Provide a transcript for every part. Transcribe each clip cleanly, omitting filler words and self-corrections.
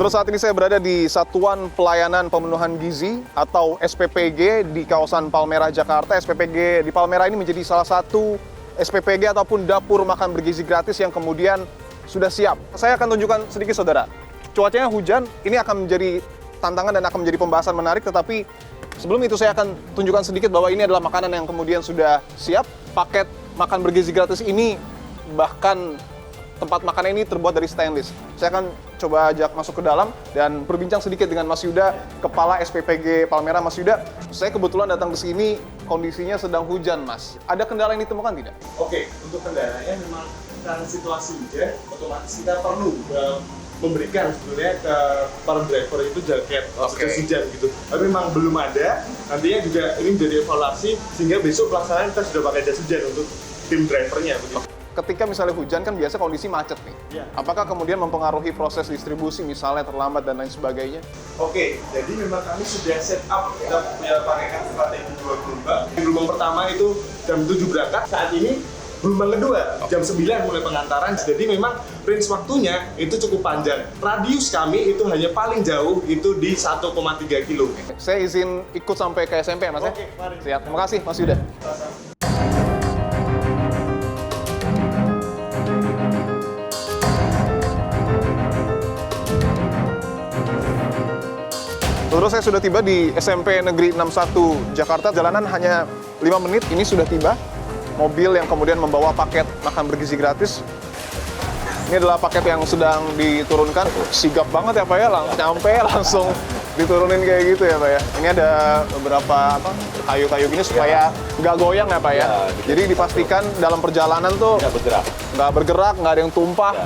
Saudara, saat ini saya berada di Satuan Pelayanan Pemenuhan Gizi atau SPPG di kawasan Palmerah, Jakarta. SPPG di Palmerah ini menjadi salah satu SPPG ataupun dapur makan bergizi gratis yang kemudian sudah siap. Saya akan tunjukkan sedikit, saudara. Cuacanya hujan, ini akan menjadi tantangan dan akan menjadi pembahasan menarik, tetapi sebelum itu saya akan tunjukkan sedikit bahwa ini adalah makanan yang kemudian sudah siap. Paket makan bergizi gratis ini, bahkan tempat makan ini terbuat dari stainless. Saya akan coba ajak masuk ke dalam dan berbincang sedikit dengan Mas Yuda, Kepala SPPG Palmerah. Mas Yuda, saya kebetulan datang ke sini, kondisinya sedang hujan, Mas. Ada kendala yang ditemukan tidak? Oke, untuk kendalanya memang karena situasi hujan, otomatis kita perlu memberikan sebenarnya ke para driver itu jaket jas hujan gitu. Tapi memang belum ada. Nantinya juga ini menjadi evaluasi sehingga besok pelaksanaan kita sudah pakai jas hujan untuk tim drivernya. Begitu. Ketika misalnya hujan kan biasa kondisi macet nih. Ya. Apakah kemudian mempengaruhi proses distribusi misalnya terlambat dan lain sebagainya? Oke, jadi memang kami sudah set up, kita punya pakaikan strategi 2 gelombang. Gelombang pertama itu jam 7 berangkat, saat ini gelombang kedua jam 9 mulai pengantaran. Jadi memang range waktunya itu cukup panjang. Radius kami itu hanya paling jauh itu di 1,3 kilo. Saya izin ikut sampai ke SMP ya, Mas. Oke, mari. Siap, terima kasih Mas Yuda. Saudara, saya sudah tiba di SMP Negeri 61 Jakarta. Jalanan hanya 5 menit, ini sudah tiba. Mobil yang kemudian membawa paket makan bergizi gratis. Ini adalah paket yang sedang diturunkan. Sigap banget ya Pak ya, nyampe langsung diturunin kayak gitu ya Pak ya. Ini ada beberapa kayu-kayu gini supaya nggak goyang ya Pak ya. Jadi dipastikan dalam perjalanan tuh nggak bergerak, nggak ada yang tumpah.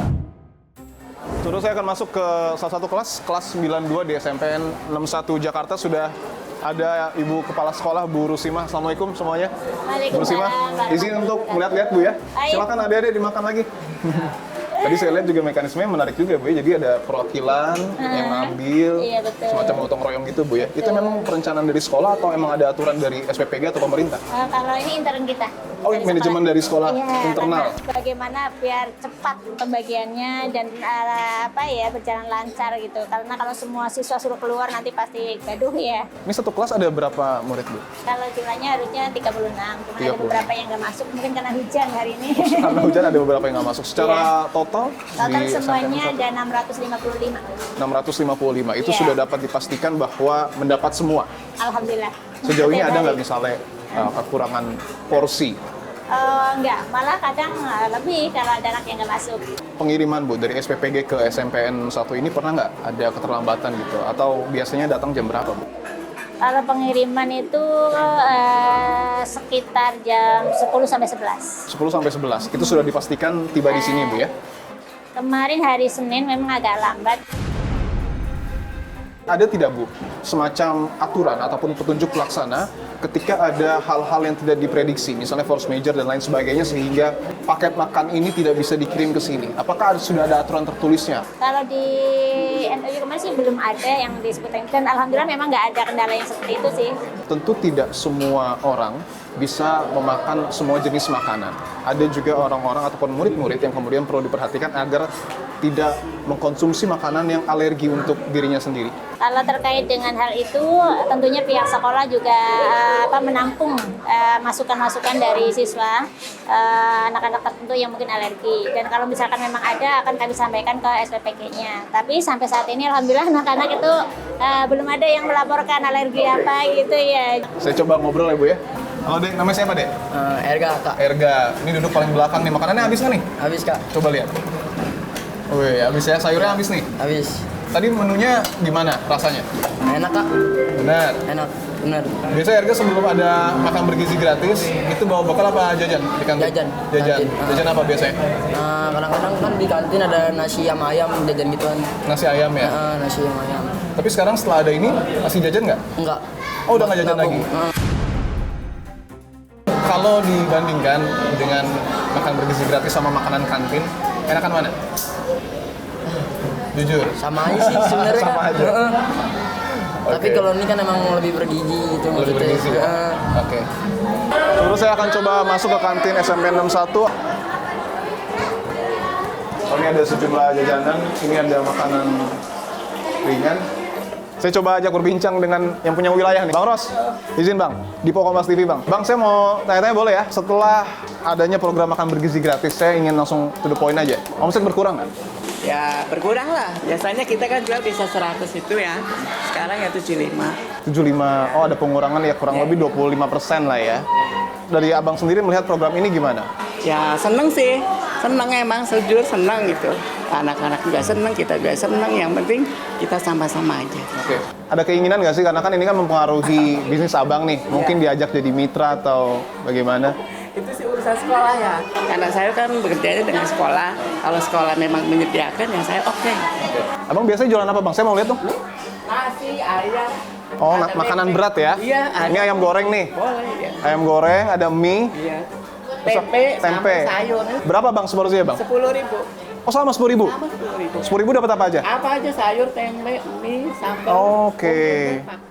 Saudara, saya akan masuk ke salah satu kelas 92 di SMPN 61 Jakarta. Sudah ada Ibu Kepala Sekolah, Bu Rusimah. Assalamualaikum semuanya. Bu Rusimah, izin untuk melihat-lihat Bu ya. Silakan adik-adik dimakan lagi. Tadi saya lihat juga mekanismenya menarik juga Bu ya. Jadi ada perwakilan yang ngambil, semacam gotong royong gitu Bu ya. Itu memang perencanaan dari sekolah atau emang ada aturan dari SPPG atau pemerintah? Kalau ini intern kita. Oh, manajemen dari sekolah internal. Bagaimana biar cepat pembagiannya dan berjalan lancar gitu. Karena kalau semua siswa suruh keluar nanti pasti gaduh ya. Ini satu kelas ada berapa murid Bu? Kalau jumlahnya harusnya 36, cuma ada beberapa yang nggak masuk mungkin karena hujan hari ini. Karena hujan ada beberapa yang nggak masuk. Secara total di semuanya ada 655. 655 itu sudah dapat dipastikan bahwa mendapat semua. Alhamdulillah. Sejauh ini ada nggak misalnya kekurangan porsi? Enggak, malah kadang lebih kalau ada anak yang nggak masuk. Pengiriman Bu dari SPPG ke SMPN 1 ini pernah nggak ada keterlambatan gitu? Atau biasanya datang jam berapa Bu? Kalau pengiriman itu sekitar jam 10 sampai 11. 10 sampai 11. Itu sudah dipastikan tiba di sini Bu ya? Kemarin hari Senin memang agak lambat. Ada tidak Bu semacam aturan ataupun petunjuk pelaksana ketika ada hal-hal yang tidak diprediksi, misalnya force major dan lain sebagainya, sehingga paket makan ini tidak bisa dikirim ke sini? Apakah sudah ada aturan tertulisnya? Kalau di NUU kemarin sih belum ada yang disebutkan, dan alhamdulillah memang nggak ada kendala yang seperti itu sih. Tentu tidak semua orang bisa memakan semua jenis makanan. Ada juga orang-orang ataupun murid-murid yang kemudian perlu diperhatikan agar tidak mengkonsumsi makanan yang alergi untuk dirinya sendiri. Kalau terkait dengan hal itu, tentunya pihak sekolah juga menampung masukan-masukan dari siswa, anak-anak tertentu yang mungkin alergi. Dan kalau misalkan memang ada, akan kami sampaikan ke SPPG-nya. Tapi sampai saat ini, alhamdulillah anak-anak itu belum ada yang melaporkan alergi apa gitu ya. Saya coba ngobrol ya Bu ya. Halo Dek, namanya siapa Dek? Erga, Kak. Erga, ini duduk paling belakang nih. Makanannya habis nggak nih? Habis, Kak. Coba lihat. Wih, habis ya, sayurnya habis nih. Habis. Tadi menunya gimana rasanya? Enak, Kak. Benar. Enak, benar. Biasa Erga sebelum ada makan bergizi gratis, itu bawa bekal apa jajan di kantin? Jajan. Jajan. Kantin. Jajan apa biasanya? Nah, kadang-kadang kan di kantin ada nasi sama ayam, jajan gituan. Nasi ayam ya? Nasi sama ayam. Tapi sekarang setelah ada ini, masih jajan nggak? Enggak. Oh, udah nggak jajan Nabung. lagi? Kalau dibandingkan dengan makan bergizi gratis sama makanan kantin, enakan mana? Jujur? Sama aja sih sebenarnya. Sama Kak. aja. Tapi kalau ini kan emang lebih bergizi gitu. Lebih maksudnya. bergizi ya? Oke. Terus saya akan coba masuk ke kantin SMP 61. Oh, ini ada sejumlah jajanan. Ini ada makanan ringan. Saya coba ajak berbincang dengan yang punya wilayah nih. Bang Ros, izin Bang, di Kompas TV Bang. Bang, saya mau tanya-tanya boleh ya? Setelah adanya program makan bergizi gratis, saya ingin langsung to the point aja. Omset berkurang nggak? Ya berkurang lah. Biasanya kita kan jual bisa 100 itu ya. Sekarang ya 75. 75, oh ada pengurangan ya, kurang lebih 25% lah ya. Dari Abang sendiri melihat program ini gimana? Ya seneng sih. Seneng emang, sejujur seneng gitu. Anak-anak juga seneng, kita juga seneng. Yang penting kita sama-sama aja. Oke. Ada keinginan nggak sih? Karena kan ini kan mempengaruhi bisnis Abang nih. Mungkin diajak jadi mitra atau bagaimana? Itu sih urusan sekolah ya. Karena saya kan bekerjanya dengan sekolah. Kalau sekolah memang menyediakan, ya saya oke. Abang biasanya jualan apa Bang? Saya mau lihat dong. Nasi, ayam. Oh, ada makanan tempe. berat ya? Iya, ada. Ini ayam goreng nih. Boleh ya. Ayam goreng, ada mie, Iya. Tempe, tempe. sama sayur. Berapa Bang seporsinya Bang? 10.000. Oh sama 10.000? Sama 10.000. 10.000 dapat apa aja? Apa aja sayur, tempe, mie, sambal. Oke. komplit,